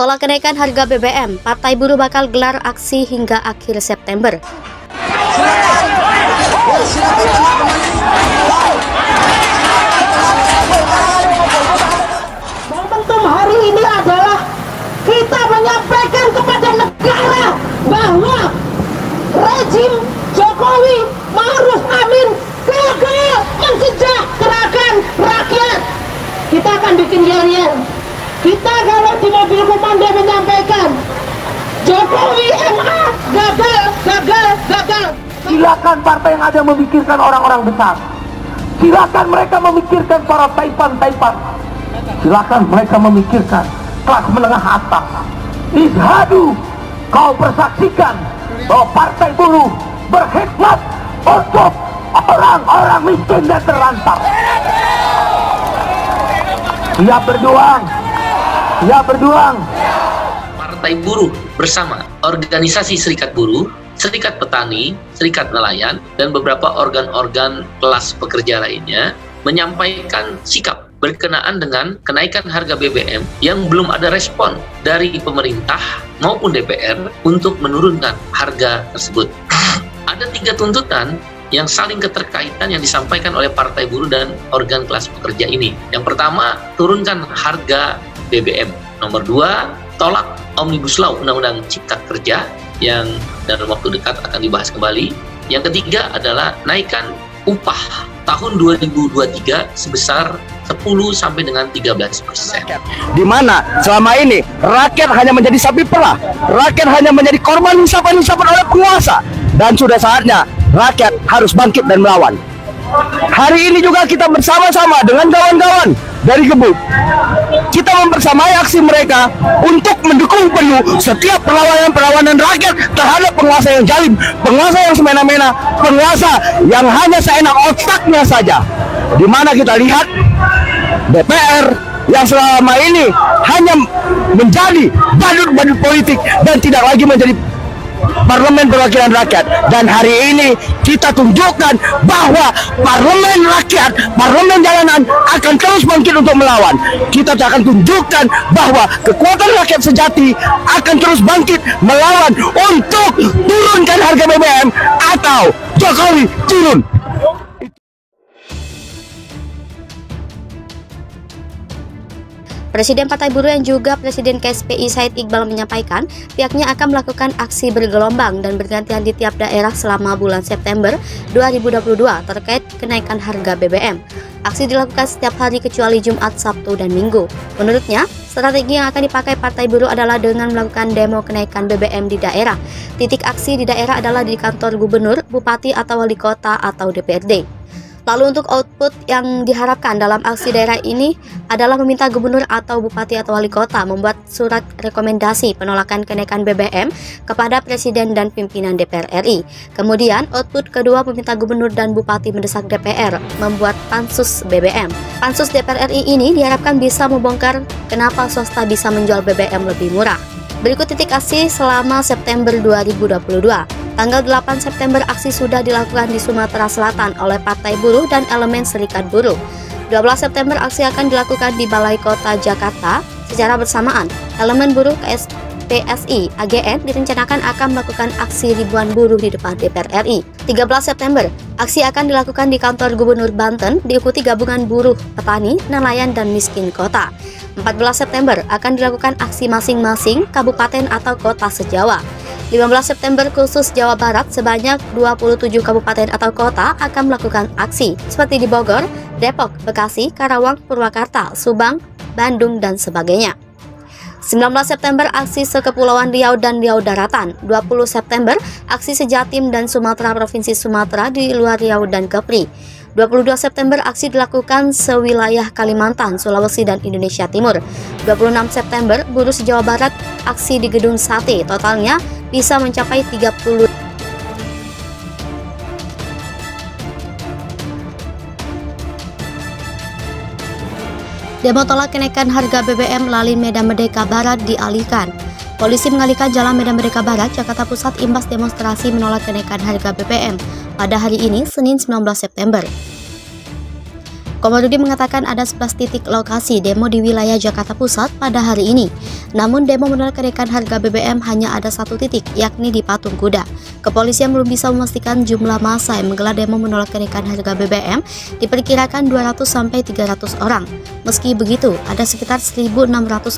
Tolak kenaikan harga BBM, Partai Buruh bakal gelar aksi hingga akhir September. Momentum hari ini adalah kita menyampaikan kepada negara bahwa rejim Jokowi Ma'ruf Amin gagal mensejahterakan rakyat. Kita akan bikin yel-yel. Kita kalau di mobil komando menyampaikan Jokowi MA gagal. Silakan partai yang ada memikirkan orang-orang besar. Silakan mereka memikirkan para taipan. Silakan mereka memikirkan kelas menengah atas. Izhadu, kau persaksikan bahwa Partai Buruh berkhidmat untuk orang-orang miskin dan terlantar. Siap berjuang. Partai Buruh bersama organisasi Serikat Buruh, Serikat Petani, Serikat Nelayan, dan beberapa organ-organ kelas pekerja lainnya menyampaikan sikap berkenaan dengan kenaikan harga BBM yang belum ada respon dari pemerintah maupun DPR untuk menurunkan harga tersebut. Ada 3 tuntutan yang saling keterkaitan yang disampaikan oleh Partai Buruh dan organ kelas pekerja ini. Yang pertama, turunkan harga BBM. Nomor 2, tolak Omnibus Law Undang-Undang Cipta Kerja yang dalam waktu dekat akan dibahas kembali. Yang ketiga adalah naikkan upah tahun 2023 sebesar 10 sampai dengan 13%. Di mana selama ini rakyat hanya menjadi sapi perah, rakyat hanya menjadi korban usapan-usapan oleh penguasa, dan sudah saatnya rakyat harus bangkit dan melawan. Hari ini juga kita bersama-sama dengan kawan-kawan dari Gebuk, kita mempersamai aksi mereka untuk mendukung penuh setiap perlawanan rakyat terhadap penguasa yang zalim, penguasa yang semena-mena, penguasa yang hanya seenak otaknya saja. Di mana kita lihat DPR yang selama ini hanya menjadi badut-badut politik dan tidak lagi menjadi parlemen perwakilan rakyat. Dan hari ini kita tunjukkan bahwa parlemen rakyat, parlemen jalanan akan terus bangkit untuk melawan. Kita akan tunjukkan bahwa kekuatan rakyat sejati akan terus bangkit melawan untuk turunkan harga BBM atau Jokowi turun. Presiden Partai Buruh yang juga Presiden KSPI Said Iqbal menyampaikan pihaknya akan melakukan aksi bergelombang dan bergantian di tiap daerah selama bulan September 2022 terkait kenaikan harga BBM. Aksi dilakukan setiap hari kecuali Jumat, Sabtu, dan Minggu. Menurutnya, strategi yang akan dipakai Partai Buruh adalah dengan melakukan demo kenaikan BBM di daerah. Titik aksi di daerah adalah di kantor gubernur, bupati, atau wali kota atau DPRD. Lalu untuk output yang diharapkan dalam aksi daerah ini adalah meminta gubernur atau bupati atau wali kota membuat surat rekomendasi penolakan kenaikan BBM kepada Presiden dan pimpinan DPR RI. Kemudian output kedua meminta gubernur dan bupati mendesak DPR membuat pansus BBM. Pansus DPR RI ini diharapkan bisa membongkar kenapa swasta bisa menjual BBM lebih murah. Berikut titik aksi selama September 2022. Tanggal 8 September aksi sudah dilakukan di Sumatera Selatan oleh Partai Buruh dan elemen Serikat Buruh. 12 September aksi akan dilakukan di Balai Kota Jakarta secara bersamaan. Elemen buruh PSI AGN direncanakan akan melakukan aksi ribuan buruh di depan DPR RI. 13 September aksi akan dilakukan di kantor Gubernur Banten diikuti gabungan buruh, petani, nelayan, dan miskin kota. 14 September akan dilakukan aksi masing-masing kabupaten atau kota se-Jawa. 15 September khusus Jawa Barat sebanyak 27 kabupaten atau kota akan melakukan aksi seperti di Bogor, Depok, Bekasi, Karawang, Purwakarta, Subang, Bandung, dan sebagainya. 19 September aksi se-Kepulauan Riau dan Riau Daratan. 20 September aksi se-Jatim dan Sumatera Provinsi Sumatera di luar Riau dan Kepri. 22 September aksi dilakukan sewilayah Kalimantan, Sulawesi, dan Indonesia Timur. 26 September buruh se-Jawa Barat aksi di Gedung Sate. Totalnya bisa mencapai 30. Demo tolak kenaikan harga BBM lalin Medan Merdeka Barat dialihkan. Polisi mengalihkan jalan Medan Merdeka Barat, Jakarta Pusat imbas demonstrasi menolak kenaikan harga BBM pada hari ini, Senin 19 September. Komarudin mengatakan ada 11 titik lokasi demo di wilayah Jakarta Pusat pada hari ini. Namun demo menolak kenaikan harga BBM hanya ada satu titik, yakni di Patung Kuda. Kepolisian belum bisa memastikan jumlah massa yang menggelar demo menolak kenaikan harga BBM, diperkirakan 200-300 orang. Meski begitu, ada sekitar 1.600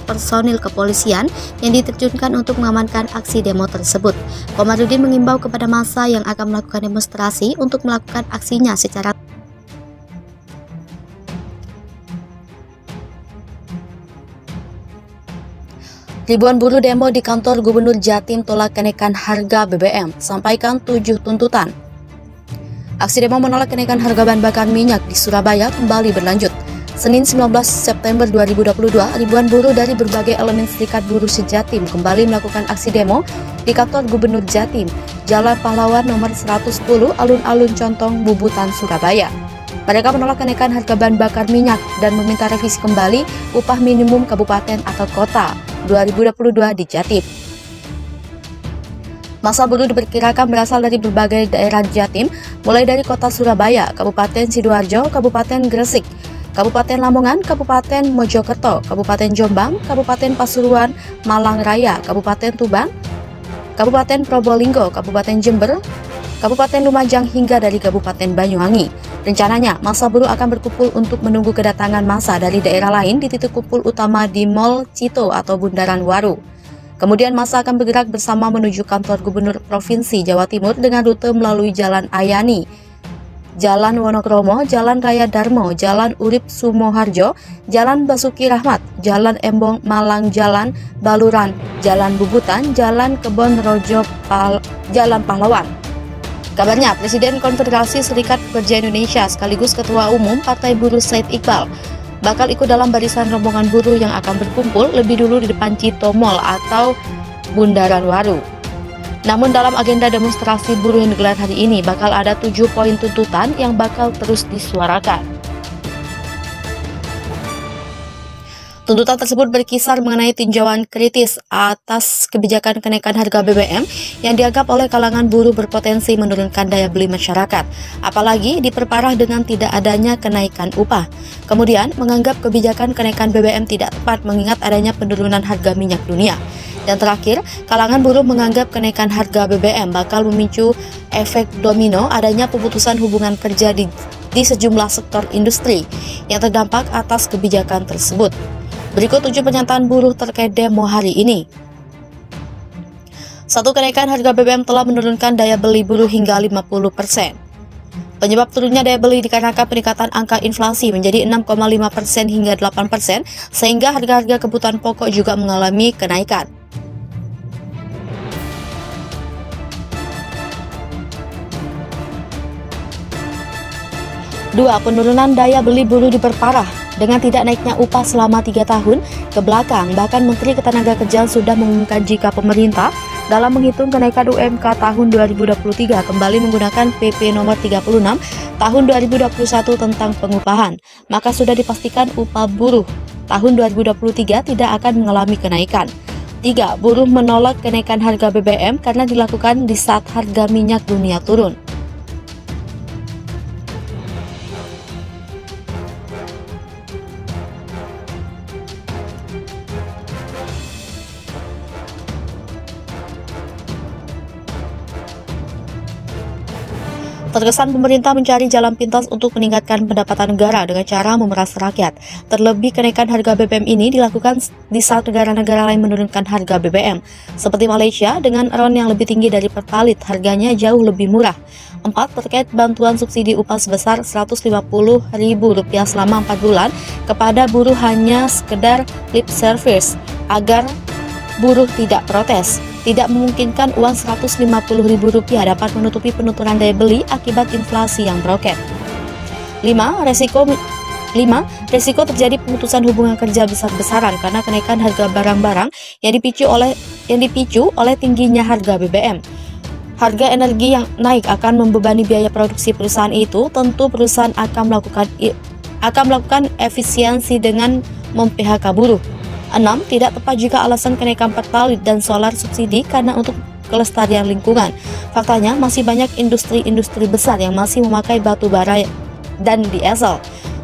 personil kepolisian yang diterjunkan untuk mengamankan aksi demo tersebut. Komarudin mengimbau kepada massa yang akan melakukan demonstrasi untuk melakukan aksinya secara Ribuan buruh demo di kantor Gubernur Jatim tolak kenaikan harga BBM, sampaikan 7 tuntutan. Aksi demo menolak kenaikan harga bahan bakar minyak di Surabaya kembali berlanjut. Senin 19 September 2022, ribuan buruh dari berbagai elemen Serikat Buruh Sejatim kembali melakukan aksi demo di kantor Gubernur Jatim, Jalan Pahlawan nomor 110, Alun-Alun Contong, Bubutan, Surabaya. Mereka menolak kenaikan harga bahan bakar minyak dan meminta revisi kembali upah minimum kabupaten atau kota 2022 di Jatim. Massa buruh diperkirakan berasal dari berbagai daerah Jatim, mulai dari kota Surabaya, Kabupaten Sidoarjo, Kabupaten Gresik, Kabupaten Lamongan, Kabupaten Mojokerto, Kabupaten Jombang, Kabupaten Pasuruan, Malang Raya, Kabupaten Tuban, Kabupaten Probolinggo, Kabupaten Jember, Kabupaten Lumajang hingga dari Kabupaten Banyuwangi. Rencananya, massa buruh akan berkumpul untuk menunggu kedatangan massa dari daerah lain di titik kumpul utama di Mall Cito atau Bundaran Waru. Kemudian massa akan bergerak bersama menuju kantor Gubernur Provinsi Jawa Timur dengan rute melalui Jalan Ayani, Jalan Wonokromo, Jalan Raya Darmo, Jalan Urip Sumoharjo, Jalan Basuki Rahmat, Jalan Embong Malang, Jalan Baluran, Jalan Bubutan, Jalan Kebon Rojo, Jalan Pahlawan. Kabarnya, Presiden Konfederasi Serikat Pekerja Indonesia sekaligus Ketua Umum Partai Buruh Said Iqbal bakal ikut dalam barisan rombongan buruh yang akan berkumpul lebih dulu di depan Cito Mall atau Bundaran Waru. Namun dalam agenda demonstrasi buruh yang digelar hari ini bakal ada 7 poin tuntutan yang bakal terus disuarakan. Tuntutan tersebut berkisar mengenai tinjauan kritis atas kebijakan kenaikan harga BBM yang dianggap oleh kalangan buruh berpotensi menurunkan daya beli masyarakat, apalagi diperparah dengan tidak adanya kenaikan upah. Kemudian, menganggap kebijakan kenaikan BBM tidak tepat mengingat adanya penurunan harga minyak dunia. Dan terakhir, kalangan buruh menganggap kenaikan harga BBM bakal memicu efek domino adanya pemutusan hubungan kerja di sejumlah sektor industri yang terdampak atas kebijakan tersebut. Berikut 7 pernyataan buruh terkait demo hari ini. 1. Kenaikan harga BBM telah menurunkan daya beli buruh hingga 50%. Penyebab turunnya daya beli dikarenakan peningkatan angka inflasi menjadi 6,5% hingga 8%, sehingga harga-harga kebutuhan pokok juga mengalami kenaikan. Dua, penurunan daya beli buruh diperparah dengan tidak naiknya upah selama 3 tahun ke belakang. Bahkan Menteri Ketenagakerjaan sudah mengumumkan jika pemerintah dalam menghitung kenaikan UMK tahun 2023 kembali menggunakan PP nomor 36 tahun 2021 tentang pengupahan, maka sudah dipastikan upah buruh tahun 2023 tidak akan mengalami kenaikan. 3. Buruh menolak kenaikan harga BBM karena dilakukan di saat harga minyak dunia turun. Terkesan pemerintah mencari jalan pintas untuk meningkatkan pendapatan negara dengan cara memeras rakyat. Terlebih kenaikan harga BBM ini dilakukan di saat negara-negara lain menurunkan harga BBM. Seperti Malaysia dengan RON yang lebih tinggi dari Pertalite, harganya jauh lebih murah. 4. Terkait bantuan subsidi upah sebesar Rp150.000 selama 4 bulan kepada buruh hanya sekedar lip service agar buruh tidak protes. Tidak memungkinkan uang Rp150.000 dapat menutupi penurunan daya beli akibat inflasi yang meroket. 5. Resiko terjadi pemutusan hubungan kerja besar-besaran karena kenaikan harga barang-barang yang dipicu oleh tingginya harga BBM. Harga energi yang naik akan membebani biaya produksi perusahaan itu. Tentu perusahaan akan melakukan efisiensi dengan mem-PHK buruh. 6. Tidak tepat jika alasan kenaikan Pertalite dan solar subsidi karena untuk kelestarian lingkungan. Faktanya masih banyak industri-industri besar yang masih memakai batu bara dan diesel.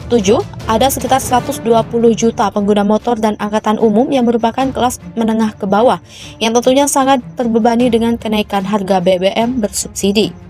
7. Ada sekitar 120 juta pengguna motor dan angkutan umum yang merupakan kelas menengah ke bawah, yang tentunya sangat terbebani dengan kenaikan harga BBM bersubsidi.